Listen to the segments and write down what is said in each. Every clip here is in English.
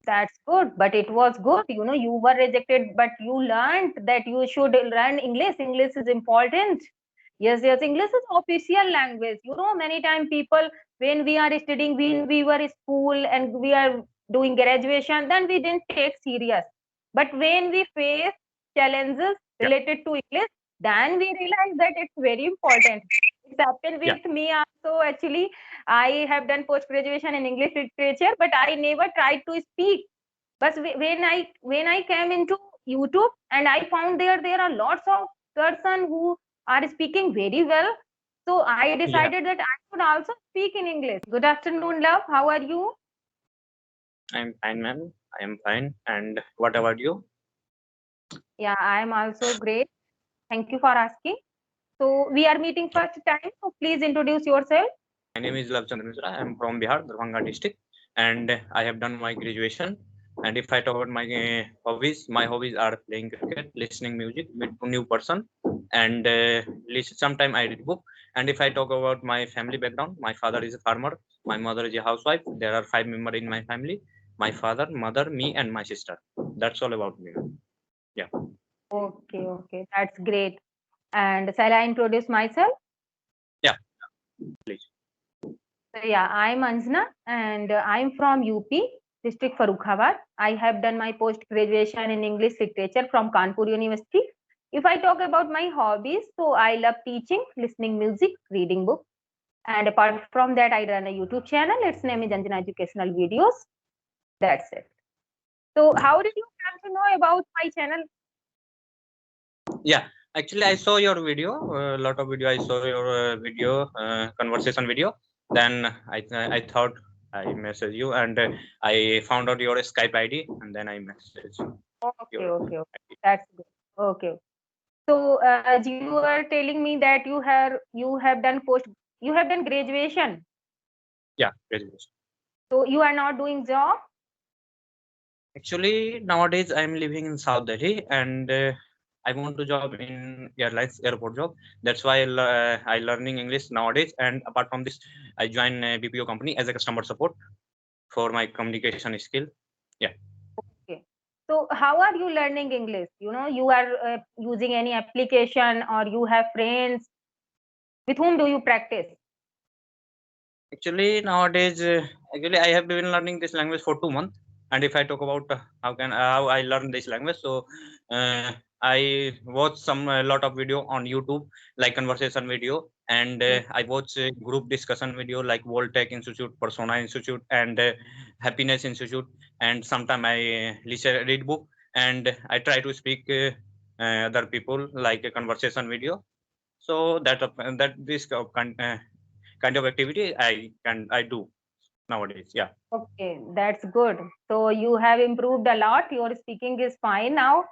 That's good, but it was good. You were rejected, but you learned that you should learn English. English is important. Yes, yes, English is official language. Many times people, when we are studying, when we were in school and we are doing graduation, then we didn't take serious. But when we face challenges Yeah, related to English, then we realize that it's very important. It's happened yeah, with me also. Actually, I have done post graduation in English literature, but I never tried to speak. But when I came into YouTube and I found there are lots of person who are speaking very well. So I yeah. decided that I should also speak in English. Good afternoon, love. How are you? I'm fine, ma'am. I am fine. And what about you? Yeah, I am also great. Thank you for asking. So we are meeting Yeah. first time. So please introduce yourself. My name is Lavchandra Mishra. I am from Bihar, Darbhanga district, and I have done my graduation. And if I talk about my my hobbies are playing cricket, listening music with a new person, and sometime I read book. And if I talk about my family background, my father is a farmer, my mother is a housewife. There are 5 members in my family: my father, mother, me, and my sister. That's all about me. Yeah, Okay, okay, that's great. And shall I introduce myself? yeah, please. So yeah, I'm Anjana and I'm from UP, district Farrukhabad. I have done my post graduation in English literature from Kanpur University. If I talk about my hobbies, so I love teaching, listening music, reading books. And apart from that, I run a YouTube channel. Its name is Anjana Educational Videos. That's it. So how did you come to know about my channel? Yeah, actually, I saw your video. A lot of video. I saw your video, conversation video. Then I thought I message you, and I found out your Skype ID, and then I message Okay, your okay, okay. ID. That's good. Okay. So as you were telling me that you have done graduation. Yeah, graduation. So you are not doing job? Actually, nowadays I'm living in South Delhi, and I want to job in airlines airport job. That's why I learning English nowadays. And apart from this, I join BPO company as a customer support for my communication skill. Yeah. Okay. So how are you learning English? You are using any application or you have friends? With whom do you practice? Actually, nowadays, actually, I have been learning this language for 2 months. And if I talk about how I learn this language, so uh, I watch some a lot of video on YouTube, like conversation video, and Hmm. I watch group discussion video like Voltech Institute, Persona Institute, and Happiness Institute. And sometimes I listen read book, and I try to speak other people like a conversation video. So that this kind of activity I do nowadays. Yeah. Okay, that's good. So you have improved a lot. Your speaking is fine now.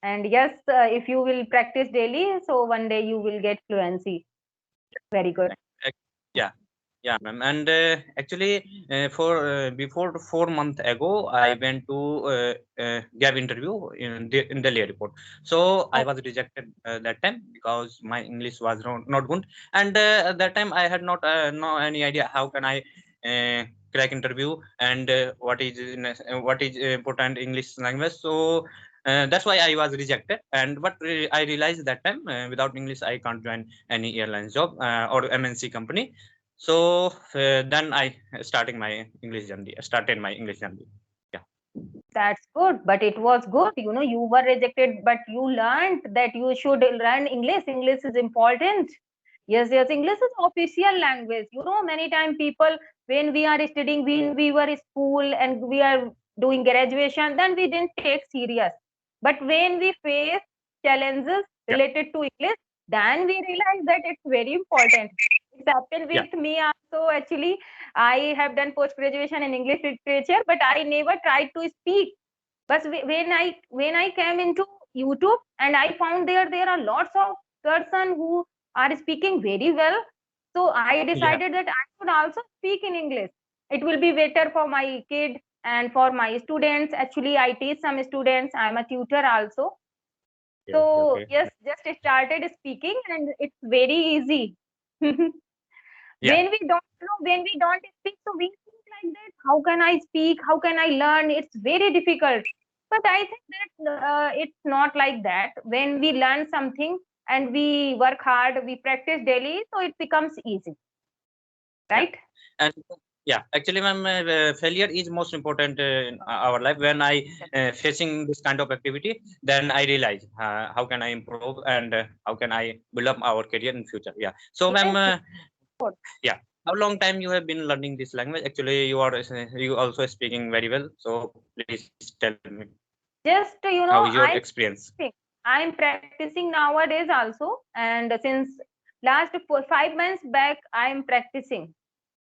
And yes, if you will practice daily, so one day you will get fluency. Very good. Yeah, yeah, ma'am. And actually, for before 4 months ago, I went to gave interview in Delhi airport. So I Oh, was rejected that time because my English was not good, and at that time I had not no any idea how can I crack interview and what is important English language. So. That's why I was rejected, and but I realized that time without English I can't join any airlines job or MNC company. So then I started my English journey. Yeah, that's good. But it was good. You were rejected, but you learned that you should learn English. English is important. Yes, yes, English is official language. Many times people, when we are studying, when we were in school and we are doing graduation, then we didn't take serious. But when we face challenges yeah, related to English, then we realize that it's very important. It's happened yeah, with me also. Actually, I have done post graduation in English literature, but I never tried to speak. But when I came into YouTube and I found there are lots of person who are speaking very well. So I yeah. decided that I should also speak in English. It will be better for my kid and for my students. Actually, I teach some students. I'm a tutor also. Okay, okay, So okay. yes, just started speaking and it's very easy. Yeah, When we don't speak, so we think like that, how can I speak? How can I learn? It's very difficult. But I think that it's not like that. When we learn something and we work hard, we practice daily, so it becomes easy, right? And yeah, actually, ma'am, failure is most important in our life. When I facing this kind of activity, then I realize how can I improve and how can I build up our career in future. Yeah. So, ma'am, Yes, yes. yeah, how long time you have been learning this language? Actually, you are you also speaking very well. So please tell me Just, how is your experience. I'm practicing nowadays also, and since last 5 months back, I'm practicing.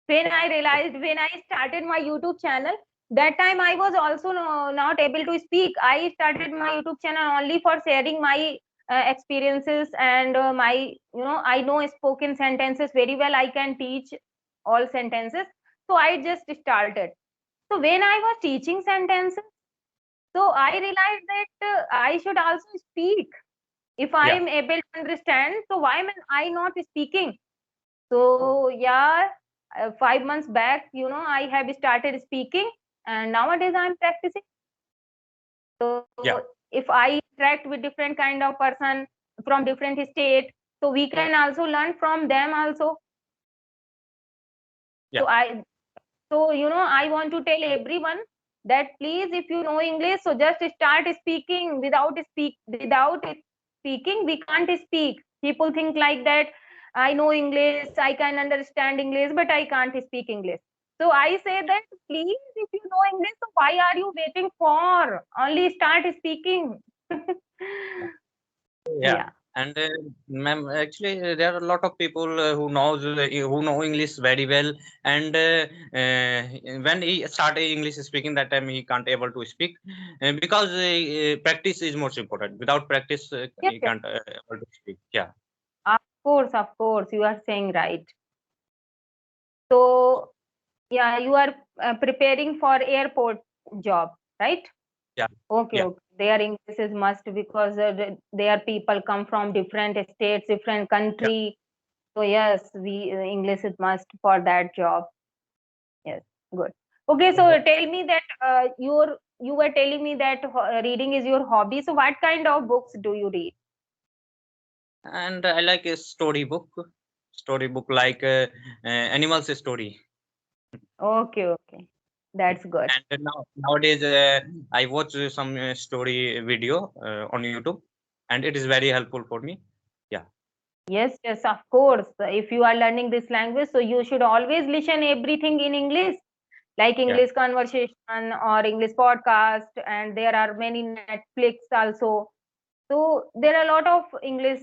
When I realized, when I started my YouTube channel, that time I was also not able to speak. I started my YouTube channel only for sharing my experiences and my, I know spoken sentences very well. I can teach all sentences. So I just started. So when I was teaching sentences, so I realized that I should also speak. If I Yeah, am able to understand, so why am I not speaking? So yeah, 5 months back, I have started speaking, and nowadays I'm practicing. So yeah, if I interact with different kind of person from different state, so we can also learn from them also. yeah, So I want to tell everyone that please, if you know English, so just start speaking. Without speaking, we can't speak. People think like that. I know English, I can understand English, but I can't speak English. So I say that please, if you know English, so why are you waiting for? Only start speaking. yeah. Yeah. And ma'am, actually, there are a lot of people who know English very well, and when he started English speaking, that time he can't able to speak because practice is most important. Without practice, Yes, he yes. can't able to speak. Yeah, Of course, you are saying right. So yeah, you are preparing for airport job, right? yeah, Okay, yeah, okay. Their English is must because their people come from different states, different yeah. country. So yes, we English is must for that job. Yes, good. Okay, so tell me that you were telling me that reading is your hobby. So what kind of books do you read? And I like a storybook like animals story. Okay, okay. That's good. And nowadays, I watch some story video on YouTube, and it is very helpful for me. Yeah, Yes, yes, of course. If you are learning this language, so you should always listen everything in English, like yeah, English conversation or English podcast, and there are many Netflix also. So there are a lot of English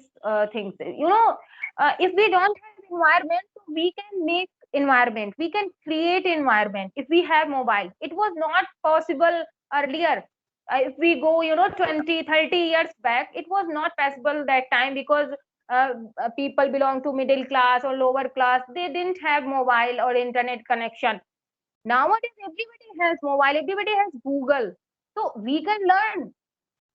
things. If we don't have environment, so we can make environment. We can create environment if we have mobile. It was not possible earlier. If we go, 20, 30 years back, it was not possible that time because people belong to middle class or lower class. They didn't have mobile or internet connection. Nowadays, everybody has mobile. Everybody has Google. So we can learn,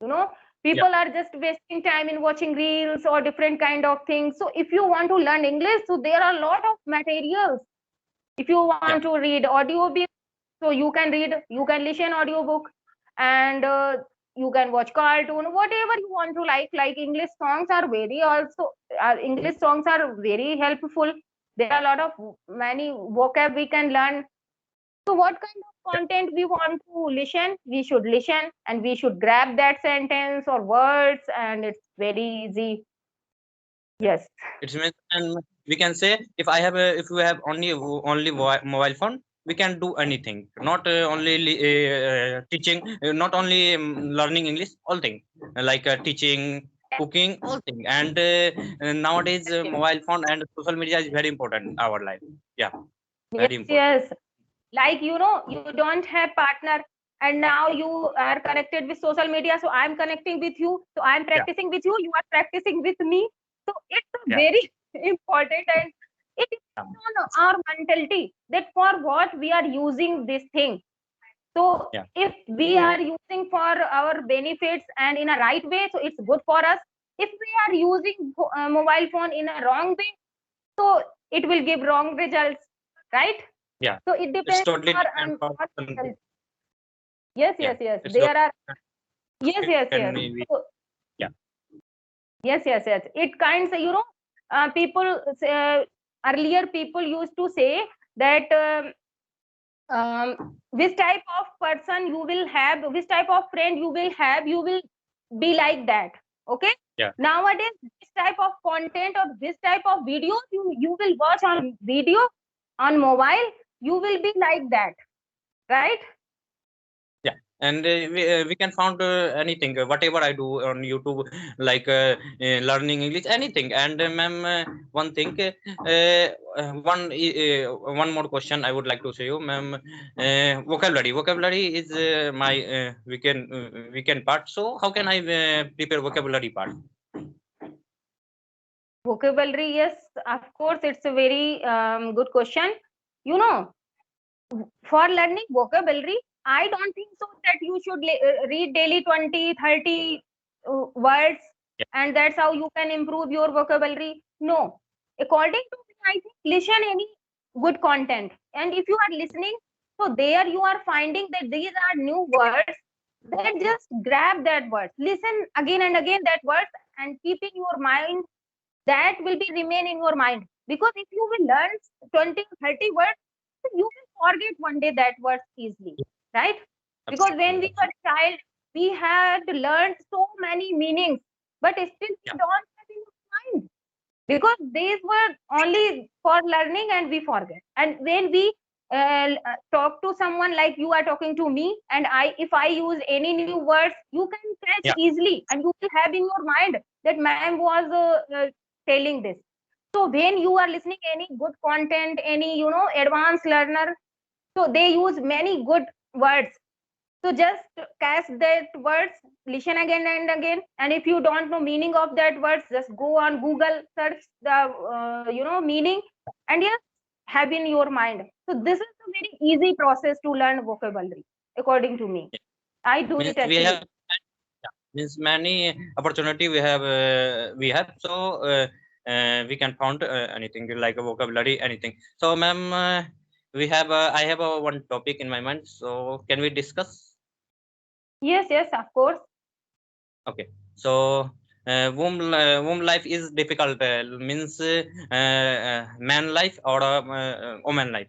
you know yeah, people are just wasting time in watching reels or different kind of things. So if you want to learn English, so there are a lot of materials. If you yeah, want to read audio book, so you can listen audiobook, and you can watch cartoon, whatever you want to like English songs are very also English songs are very helpful. There are a lot of many vocab we can learn. So what kind of yeah. content we want to listen, we should listen and we should grab that sentence or words, and it's very easy. Yeah. Yes. It means, and we can say if we have only mobile phone, we can do anything. Not only teaching, not only learning English, all thing like teaching, cooking, all thing. And nowadays, mobile phone and social media is very important in our life. Yeah, Yes, very important. yes. Like, you don't have partner and now you are connected with social media. So I'm connecting with you. So I'm Yeah, practicing with you. You are practicing with me. So it's yeah, very important, and it is yeah, on our mentality that for what we are using this thing. So yeah, if we are using for our benefits and in a right way, so it's good for us. If we are using mobile phone in a wrong way, so it will give wrong results, right? Yeah, So it it's depends totally on depend on what person. yes, Yeah, yes, yes. it's There are yes, yes, can yes. we, So, yeah, yes, yes, yes. It kinds, people earlier people used to say that which type of person you will have, which type of friend you will have, you will be like that. Okay. yeah, Nowadays, this type of content or this type of videos you will watch on video on mobile, you will be like that, right? yeah. And we can found anything, whatever I do on YouTube, like learning English, anything. And ma'am, one thing, one more question I would like to say you, ma'am. Vocabulary is my weekend part. So how can I prepare vocabulary part? Vocabulary, yes, of course, it's a very good question. You know, for learning vocabulary, I don't think so that you should read daily 20, 30 words, Yeah, and that's how you can improve your vocabulary. No. According to me, I think listen any good content. And if you are listening, so there you are finding that these are new words, then just grab that word. Listen again and again that word and keep in your mind, that will be remain in your mind. Because if you will learn 20, 30 words, you will forget one day that words easily, right? Because when absolutely, we were absolutely. child, we had learned so many meanings, but still we Yeah, don't have in our mind, because these were only for learning and we forget. And when we talk to someone like you are talking to me, and I, if I use any new words, you can catch yeah, easily and you will have in your mind that ma'am was telling this. So when you are listening any good content, any advanced learner, so they use many good words. So just catch that words, listen again and again. And if you don't know meaning of that words, just go on Google, search the meaning, and yes, have in your mind. So this is a very easy process to learn vocabulary, according to me. yeah. I do Means it we have, actually. yeah, means many opportunity we have. So we can found anything like a vocabulary, anything. So ma'am, we have I have one topic in my mind, so can we discuss? Yes, yes, of course. Okay. So womb life is difficult, means man life or woman life.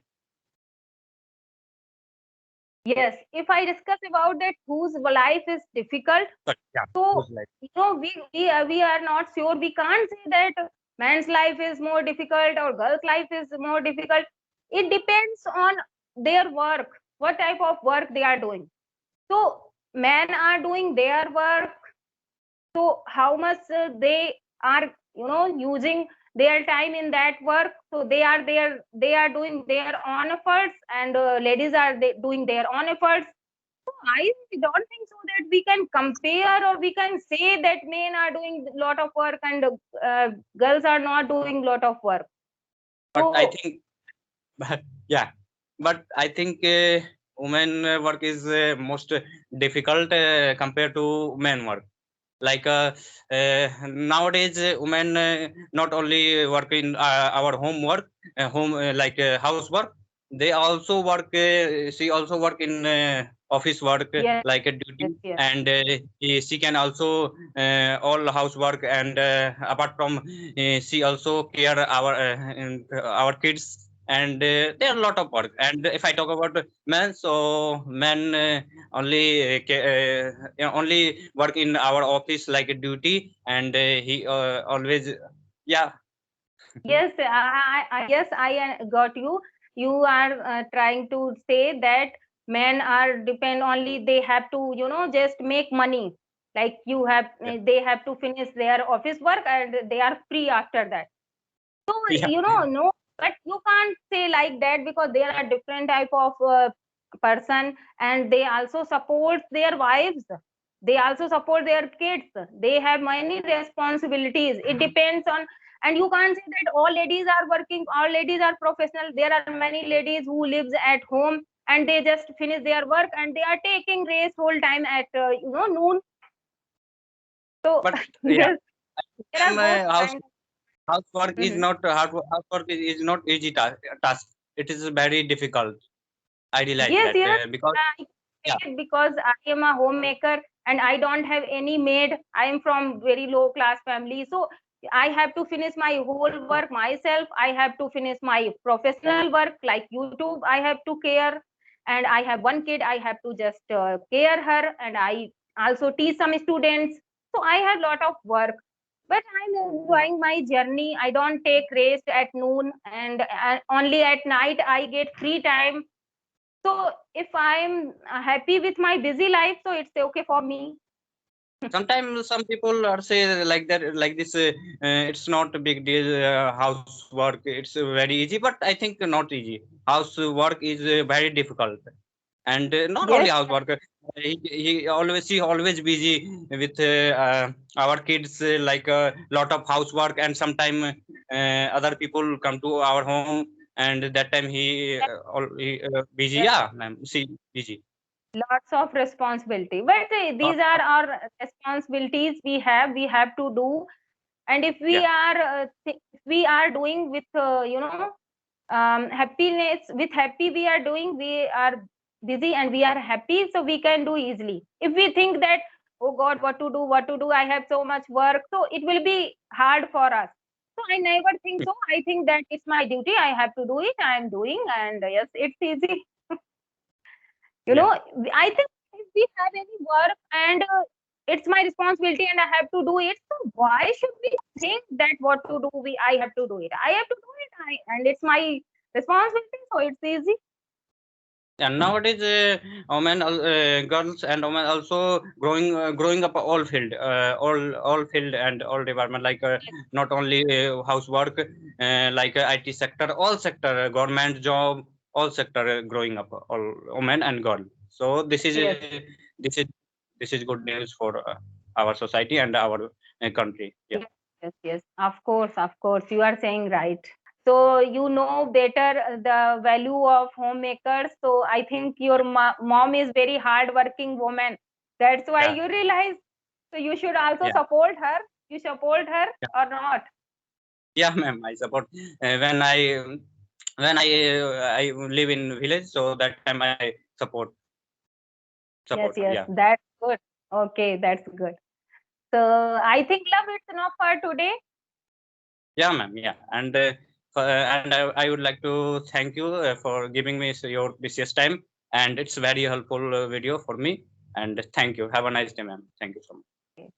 Yes, if I discuss about that whose life is difficult, But yeah, so whose life? we are not sure. We can't say that man's life is more difficult or girl's life is more difficult. It depends on their work, what type of work they are doing. So men are doing their work, so how much they are using their time in that work, so they are doing their own efforts, and ladies are doing their own efforts. I don't think so that we can compare or we can say that men are doing a lot of work and girls are not doing a lot of work. But I So think, but yeah, but I think women work is most difficult compared to men work. Like nowadays, women not only work in our homework, home like housework. They also work. She also work in office work, yes, like a yes, duty, yes, and she can also all housework. And apart from, she also care our kids. And there are a lot of work. And if I talk about men, so men only only work in our office like a duty. And he always, yeah, yes. Yes, I got you. You are trying to say that men are depend only, they have to just make money, like you have yeah, they have to finish their office work and they are free after that. So, yeah, no, but you can't say like that, because there are different type of person, and they also support their wives. They also support their kids. They have many responsibilities. It depends on, and you can't say that all ladies are working, all ladies are professional. There are many ladies who lives at home and they just finish their work and they are taking rest whole time at noon. So but yeah, yes, there are both house kinds. housework is Mhm. not housework is not easy task. it is very difficult. I realize Yes, that yes. because I yeah, get it because I am a homemaker and I don't have any maid. I am from very low class family. So I have to finish my whole work myself. I have to finish my professional work like YouTube. I have to care. And I have one kid. I have to just care her. And I also teach some students. So I have lot of work. But I'm enjoying my journey. I don't take rest at noon and only at night I get free time. So if I'm happy with my busy life, so it's okay for me. sometimes some people are say like that, like this. It's not a big deal. Housework, it's very easy, but I think not easy. Housework is very difficult, and not only Yes, housework. He always busy with our kids. Like a lot of housework, and sometime other people come to our home, and that time he busy. Yeah, ma'am. See, busy. lots of responsibility. But Lot these are of, our responsibilities we have to do. And if we yeah. are if we are doing with happiness, with happy we are doing, we are busy and we are happy, so we can do easily. If we think that, oh God, what to do, I have so much work, so it will be hard for us. So I never think so. I think that it's my duty, I have to do it, I am doing, and yes, it's easy. you know Yeah. I think if we have any work and it's my responsibility and I have to do it, so why should we think that what to do, I have to do it, I have to do it, and it's my responsibility, so it's easy. And nowadays, girls and women also growing up all field and all department, like not only housework, like IT sector, all sector, government job, all sector growing up, all women and girl. So Yes, this is this is good news for our society and our country. Yeah. yes, yes, yes, of course you are saying right. So you know better the value of homemakers, so I think your mom is very hard working woman, that's why Yeah. you realize. So you should also Yeah. support her. You support her or not? Yeah, ma'am, I support. When I live in village, so that time I support Yes, her. yes, Yeah, that's good. Okay, that's good. So I think love it's enough for today. yeah, ma'am. Yeah, and I would like to thank you for giving me your precious time, and it's very helpful video for me. And thank you. Have a nice day, ma'am. Thank you so much.